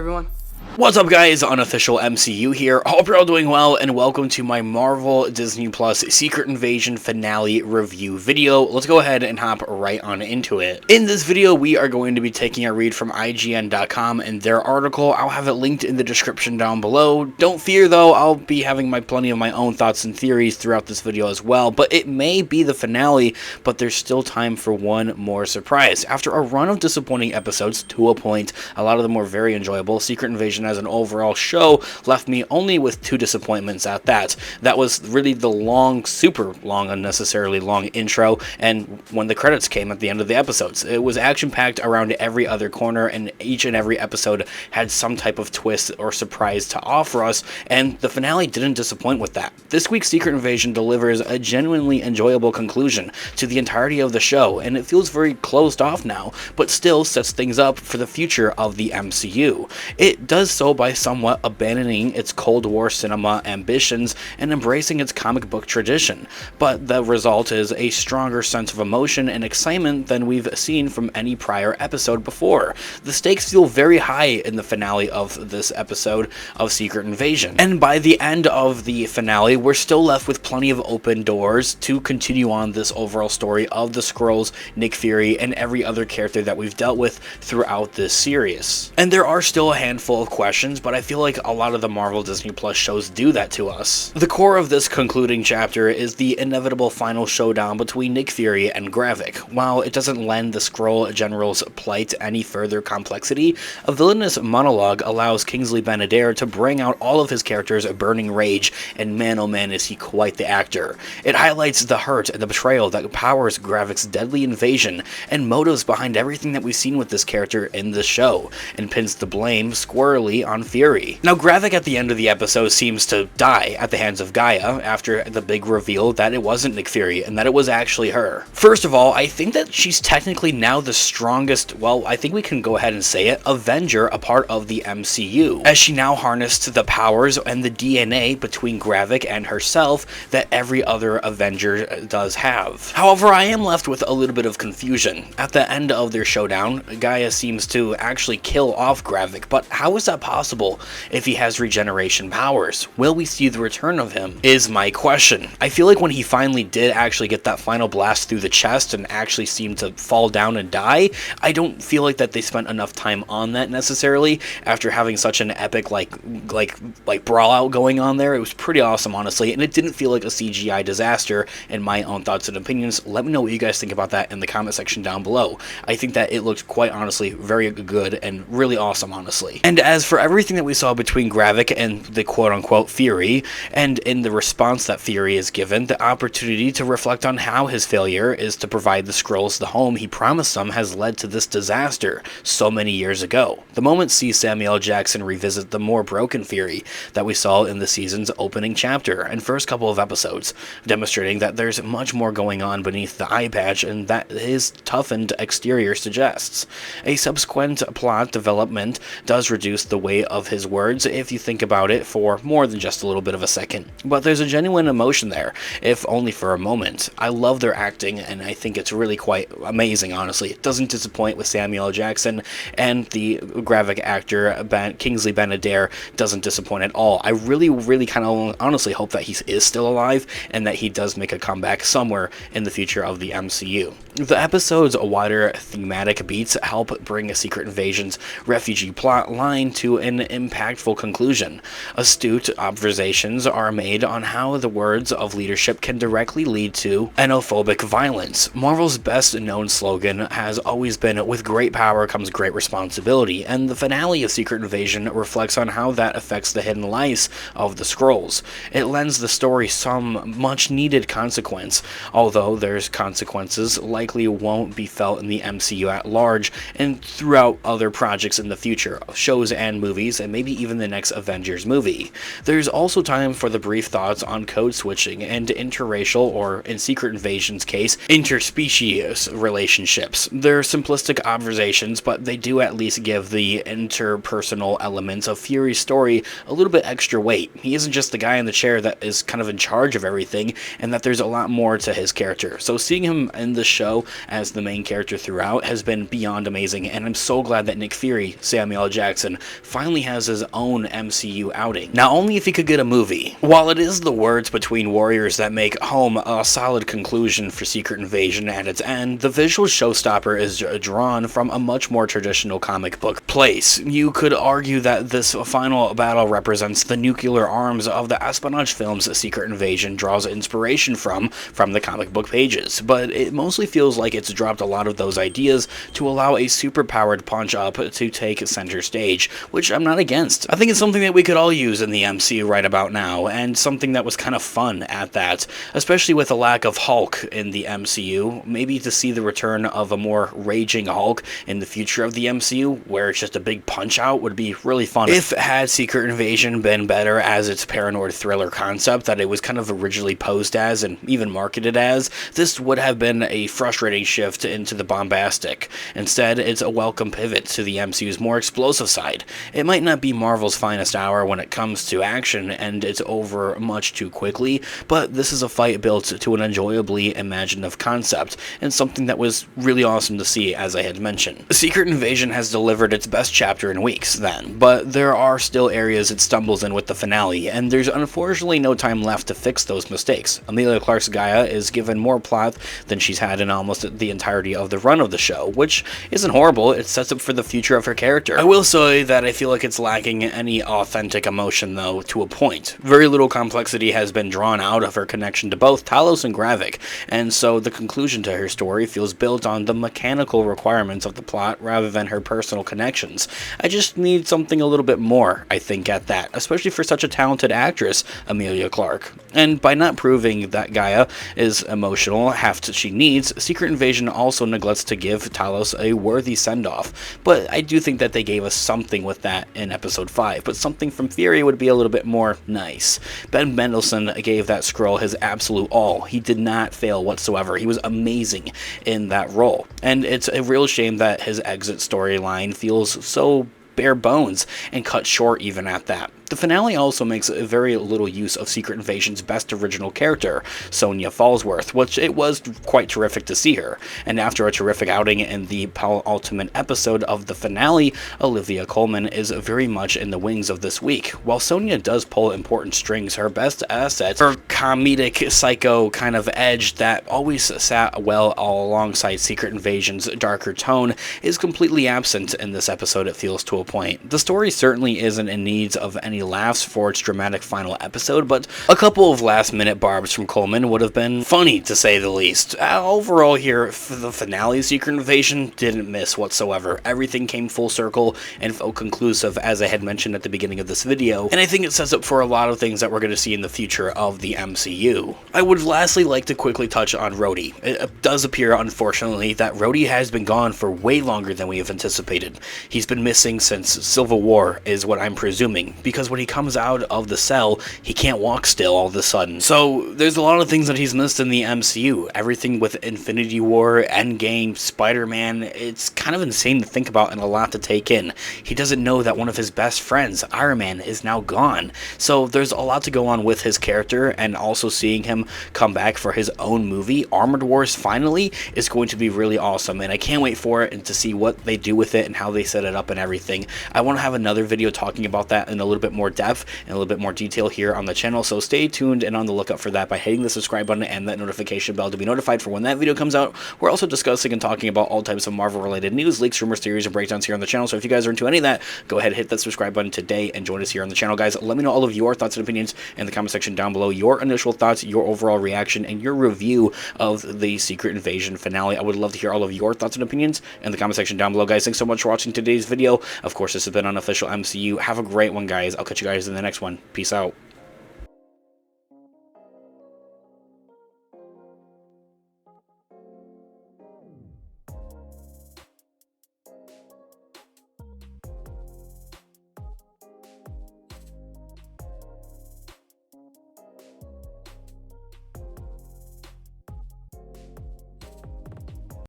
everyone. What's up, guys? Unofficial MCU here. Hope you're all doing well, and welcome to my Marvel Disney Plus Secret Invasion finale review video. Let's go ahead and hop right on into it. In this video, we are going to be taking a read from IGN.com and their article. I'll have it linked in the description down below. Don't fear, though, I'll be having plenty of my own thoughts and theories throughout this video as well, but it may be the finale, but there's still time for one more surprise. After a run of disappointing episodes, to a point, a lot of them were very enjoyable. Secret Invasion as an overall show left me only with two disappointments at that. That was really the long, super long, unnecessarily long intro, and when the credits came at the end of the episodes. It was action-packed around every other corner, and each and every episode had some type of twist or surprise to offer us, and the finale didn't disappoint with that. This week's Secret Invasion delivers a genuinely enjoyable conclusion to the entirety of the show, and it feels very closed off now, but still sets things up for the future of the MCU. It does so by somewhat abandoning its Cold War cinema ambitions and embracing its comic book tradition, but the result is a stronger sense of emotion and excitement than we've seen from any prior episode before. The stakes feel very high in the finale of this episode of Secret Invasion, and by the end of the finale, we're still left with plenty of open doors to continue on this overall story of the Skrulls, Nick Fury, and every other character that we've dealt with throughout this series. And there are still a handful of questions, but I feel like a lot of the Marvel Disney Plus shows do that to us. The core of this concluding chapter is the inevitable final showdown between Nick Fury and Gravik. While it doesn't lend the Skrull General's plight any further complexity, a villainous monologue allows Kingsley Ben-Adir to bring out all of his character's burning rage, and man oh man is he quite the actor. It highlights the hurt and the betrayal that powers Gravik's deadly invasion, and motives behind everything that we've seen with this character in the show, and pins the blame squarely on Fury. Now, Gravik at the end of the episode seems to die at the hands of Gaia after the big reveal that it wasn't Nick Fury and that it was actually her. First of all, I think that she's technically now the strongest, well, I think we can go ahead and say it, Avenger a part of the MCU, as she now harnessed the powers and the DNA between Gravik and herself that every other Avenger does have. However, I am left with a little bit of confusion. At the end of their showdown, Gaia seems to actually kill off Gravik, but how is that possible if he has regeneration powers? Will we see the return of him, is my question. I feel like when he finally did actually get that final blast through the chest and actually seemed to fall down and die, I don't feel like that they spent enough time on that necessarily after having such an epic like brawl out going on there. It was pretty awesome, honestly, and it didn't feel like a CGI disaster in my own thoughts and opinions. Let me know what you guys think about that in the comment section down below. I think that it looked quite honestly very good and really awesome, honestly. And as for everything that we saw between Gravik and the quote-unquote Fury, and in the response that Fury is given, the opportunity to reflect on how his failure is to provide the Skrulls the home he promised them has led to this disaster so many years ago. The moment sees Samuel L. Jackson revisit the more broken Fury that we saw in the season's opening chapter and first couple of episodes, demonstrating that there's much more going on beneath the eye patch and that his toughened exterior suggests. A subsequent plot development does reduce the weight of his words if you think about it for more than just a little bit of a second, but there's a genuine emotion there, if only for a moment. I love their acting, and I think it's really quite amazing, honestly. It doesn't disappoint with Samuel L. Jackson, and the Gravik actor Kingsley Ben-Adir doesn't disappoint at all. I really kind of honestly hope that he is still alive and that he does make a comeback somewhere in the future of the MCU. The episode's wider thematic beats help bring a Secret Invasion's refugee plot line to an impactful conclusion. Astute observations are made on how the words of leadership can directly lead to xenophobic violence. Marvel's best-known slogan has always been, "With great power comes great responsibility," and the finale of Secret Invasion reflects on how that affects the hidden lives of the Skrulls. It lends the story some much-needed consequence, although there's consequences likely won't be felt in the MCU at large and throughout other projects in the future, shows and movies, and maybe even the next Avengers movie. There's also time for the brief thoughts on code switching and interracial, or in Secret Invasion's case, interspecies relationships. They're simplistic observations, but they do at least give the interpersonal elements of Fury's story a little bit extra weight. He isn't just the guy in the chair that is kind of in charge of everything, and that there's a lot more to his character. So seeing him in the show as the main character throughout has been beyond amazing, and I'm so glad that Nick Fury, Samuel L. Jackson, finally has his own MCU outing. Now, only if he could get a movie. While it is the words between warriors that make home a solid conclusion for Secret Invasion at its end, the visual showstopper is drawn from a much more traditional comic book place. You could argue that this final battle represents the nuclear arms of the espionage films Secret Invasion draws inspiration from the comic book pages, but it mostly feels like it's dropped a lot of those ideas to allow a super-powered punch-up to take center stage, which I'm not against. I think it's something that we could all use in the MCU right about now, and something that was kind of fun at that, especially with the lack of Hulk in the MCU. Maybe to see the return of a more raging Hulk in the future of the MCU, where it's just a big punch-out, would be really fun. If had Secret Invasion been better as its paranoid thriller concept that it was kind of originally posed as and even marketed as, this would have been a frustrating shift into the bombastic. Instead, it's a welcome pivot to the MCU's more explosive side. It might not be Marvel's finest hour when it comes to action, and it's over much too quickly, but this is a fight built to an enjoyably imaginative concept, and something that was really awesome to see, as I had mentioned. Secret Invasion has delivered its best chapter in weeks, then, but there are still areas it stumbles in with the finale, and there's unfortunately no time left to fix those mistakes. Emilia Clarke's Gaia is given more plot than she's had in almost the entirety of the run of the show, which isn't horrible. It sets up for the future of her character. I will say that I feel like it's lacking any authentic emotion, though, to a point. Very little complexity has been drawn out of her connection to both Talos and Gravik, and so the conclusion to her story feels built on the mechanical requirements of the plot rather than her personal connections. I just need something a little bit more, I think, at that, especially for such a talented actress, Emilia Clarke. And by not proving that Gaia is emotional half she needs, Secret Invasion also neglects to give Talos a worthy send-off. But I do think that they gave us something with that in episode 5, but something from Fury would be a little bit more nice. Ben Mendelsohn gave that Skrull his absolute all. He did not fail whatsoever. He was amazing in that role. And it's a real shame that his exit storyline feels so bare bones and cut short even at that. The finale also makes very little use of Secret Invasion's best original character, Sonya Falsworth, which it was quite terrific to see her. And after a terrific outing in the penultimate episode of the finale, Olivia Colman is very much in the wings of this week. While Sonya does pull important strings, her best asset, her comedic psycho kind of edge that always sat well all alongside Secret Invasion's darker tone, is completely absent in this episode, it feels, to a point. The story certainly isn't in need of any laughs for its dramatic final episode, but a couple of last-minute barbs from Coleman would have been funny, to say the least. Overall here, for the finale of Secret Invasion didn't miss whatsoever. Everything came full circle and felt conclusive, as I had mentioned at the beginning of this video, and I think it sets up for a lot of things that we're going to see in the future of the MCU. I would lastly like to quickly touch on Rhodey. It does appear, unfortunately, that Rhodey has been gone for way longer than we have anticipated. He's been missing since Civil War, is what I'm presuming, because when he comes out of the cell, he can't walk still all of a sudden. So there's a lot of things that he's missed in the MCU. Everything with Infinity War, Endgame, Spider-Man, it's kind of insane to think about and a lot to take in. He doesn't know that one of his best friends, Iron Man, is now gone. So there's a lot to go on with his character, and also seeing him come back for his own movie, Armored Wars, finally, is going to be really awesome, and I can't wait for it and to see what they do with it and how they set it up and everything. I want to have another video talking about that in a little bit more depth and a little bit more detail here on the channel, so stay tuned and on the lookout for that by hitting the subscribe button and that notification bell to be notified for when that video comes out. We're also discussing and talking about all types of Marvel related news, leaks, rumors, theories, and breakdowns here on the channel, so if you guys are into any of that, go ahead and hit that subscribe button today and join us here on the channel, guys. Let me know all of your thoughts and opinions in the comment section down below, your initial thoughts, your overall reaction, and your review of the Secret Invasion finale. I would love to hear all of your thoughts and opinions in the comment section down below, guys. Thanks so much for watching today's video. Of course, this has been Unofficial MCU. Have a great one, guys. I'll catch you guys in the next one. Peace out.